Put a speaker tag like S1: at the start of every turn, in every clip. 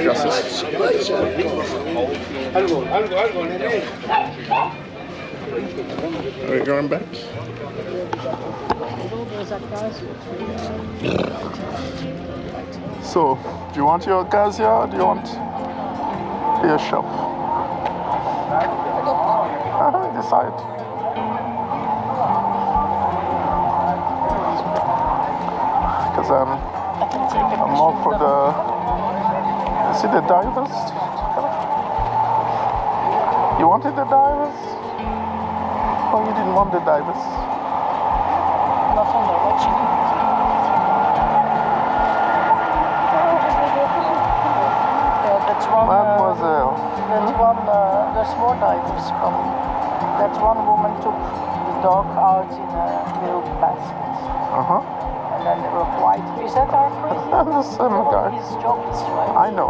S1: Gracias. Are we going back? So, do you want your acacia or do you want your shop? Decide. Because I'm more for the. See the divers? You wanted the divers? Or you didn't want the divers?
S2: Not on the watching. That's one.
S1: Mademoiselle.
S2: That's one. There's more divers coming. That one woman took the dog out in a little basket. And then they were white. Is that our crazy?
S1: The same guy.
S2: His job is right.
S1: I know.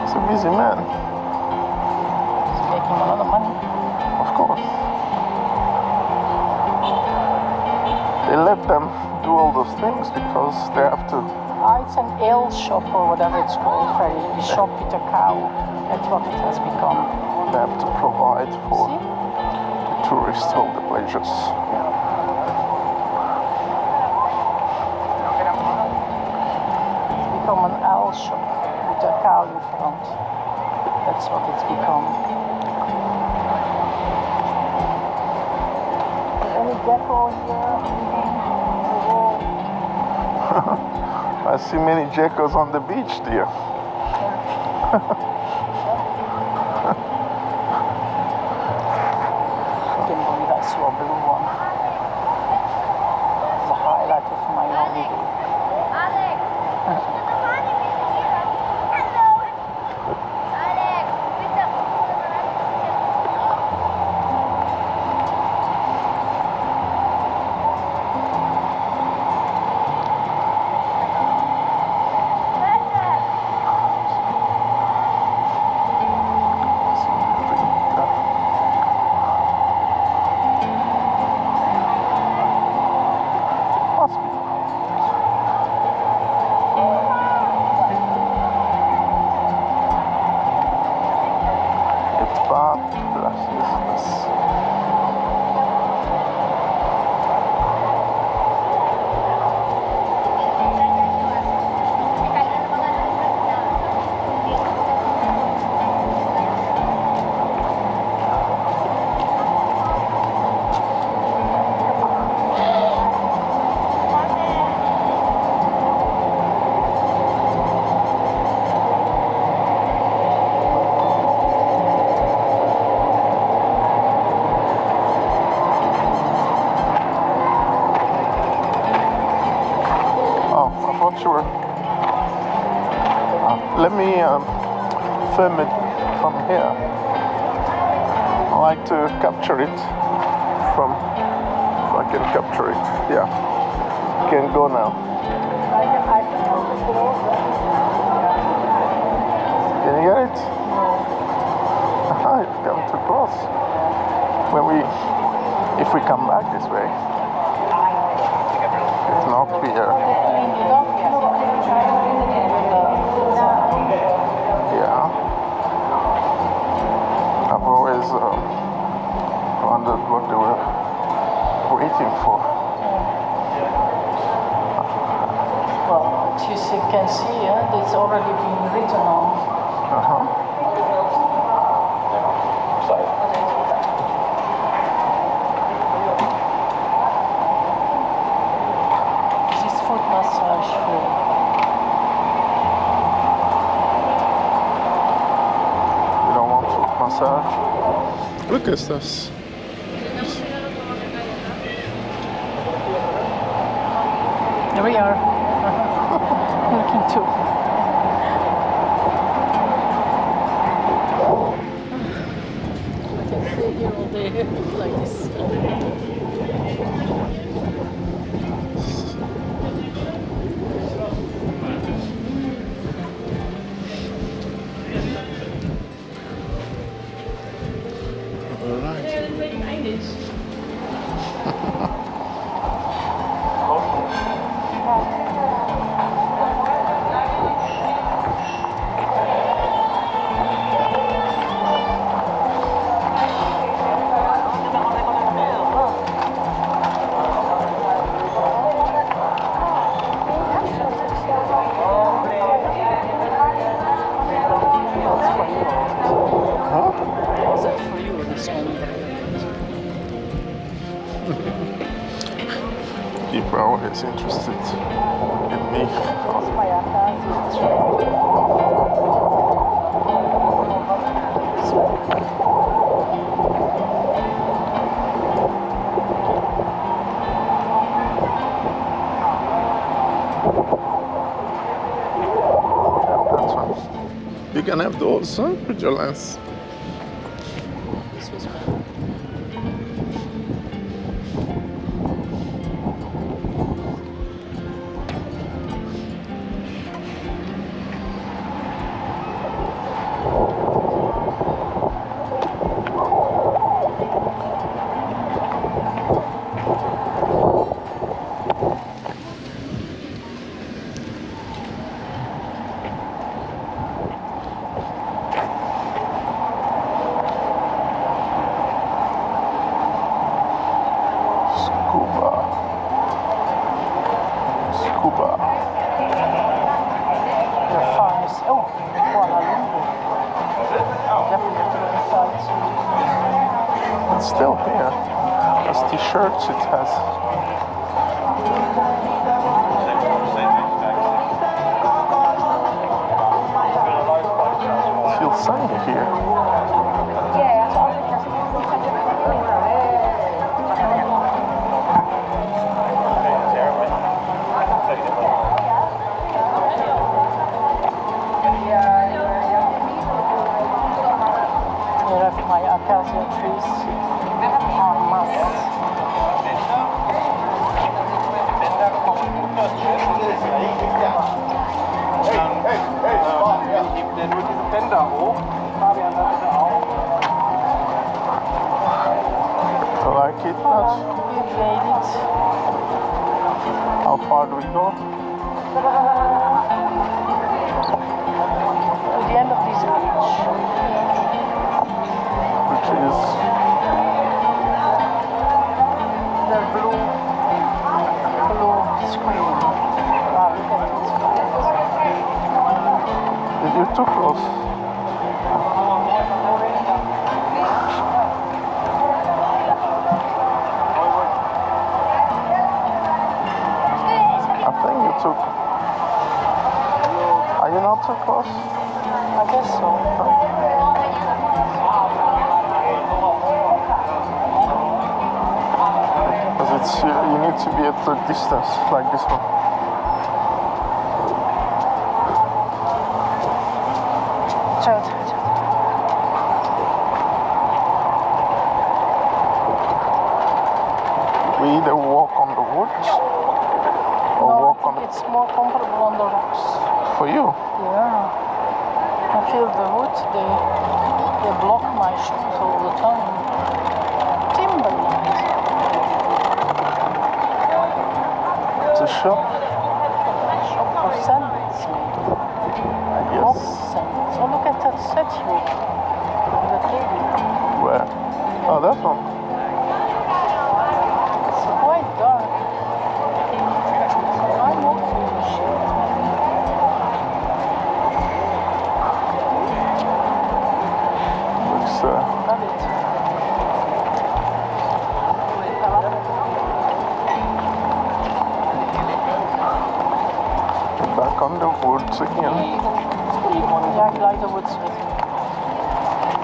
S1: He's a busy man.
S2: He's making a lot of money.
S1: Of course. They let them do all those things because they have to.
S2: It's an ale shop or whatever it's called. A shop with a cow. That's what it has become.
S1: They have to provide for the tourists all the pleasures.
S2: It's become an ale shop with a cow in front. That's what it's become. Any gecko here?
S1: I see many geckos on the beach, dear.
S2: I saw a blue one. It's the highlight of my holiday.
S1: Sure. Let me film it from here. I like to capture it from. If I can capture it. Yeah. Can go now. Can you get it? It's come too close. If we come back this way, it's not clear. I've always wondered what they were waiting for.
S2: Well, as you can see, it's already been written on. This is foot massage for.
S1: Massage. Look at this.
S2: Here we are. Looking too. I can stay here all day like this.
S1: All right. People are always interested in me. That's one. You can have those, huh? With your lens. It's still here. As t-shirts it has. It feels sunny here.
S2: Acacia trees are must.
S1: You like it much?
S2: We've made it.
S1: How far do we go?
S2: To the end of this bridge.
S1: Which is
S2: The blue screen. Wow, look at this.
S1: Is you too close? I think you took. Are you not too close?
S2: I guess so.
S1: Because it's you need to be at a distance like this one. We either walk on the woods or walk on the...
S2: It's more comfortable on the rocks.
S1: For you?
S2: Yeah. I feel the wood, they block my shoes all the time. Timberland.
S1: It's a shop.
S2: Shop for sandals.
S1: Yes.
S2: Sandals. Oh, look at that statue on the table.
S1: Where? Oh, that one.
S2: It's quite dark. I'm not really sure.
S1: Looks
S2: Love it.
S1: back on the woods again.
S2: Yeah, I like the woods.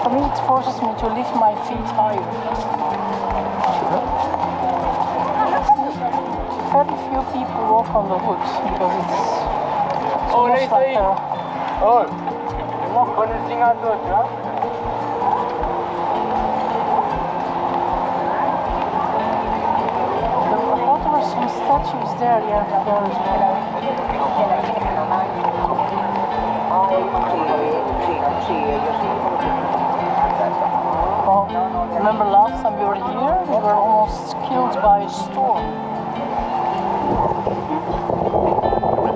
S2: For me, it forces me to lift my feet higher. Very few people walk on the woods because it's almost like a... I thought there were some statues there, yeah, there as well. Well, remember last time we were here, we were almost killed by a storm.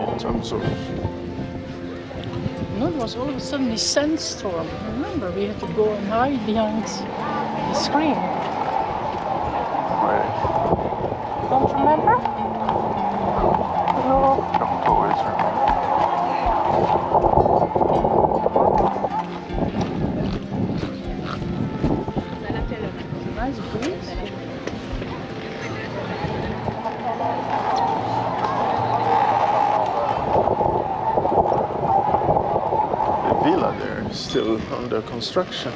S1: In terms of...
S2: No, it was all of a sudden this sandstorm. Remember, we had to go and hide behind the screen.
S1: Right.
S2: Don't you remember? No.
S1: Don't always remember.
S2: Nice breeze.
S1: under construction.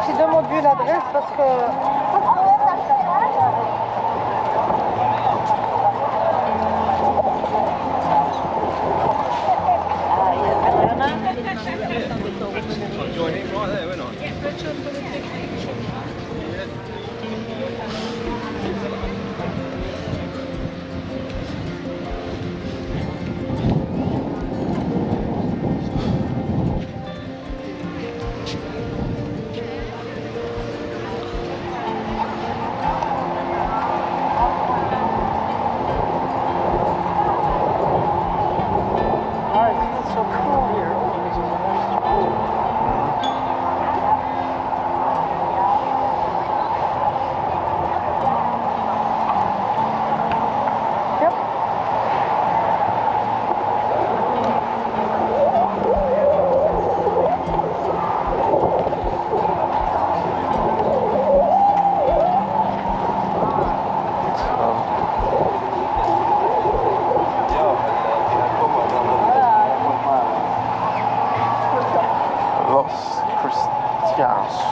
S2: J'ai demandé l'adresse parce que
S1: Los Cristianos.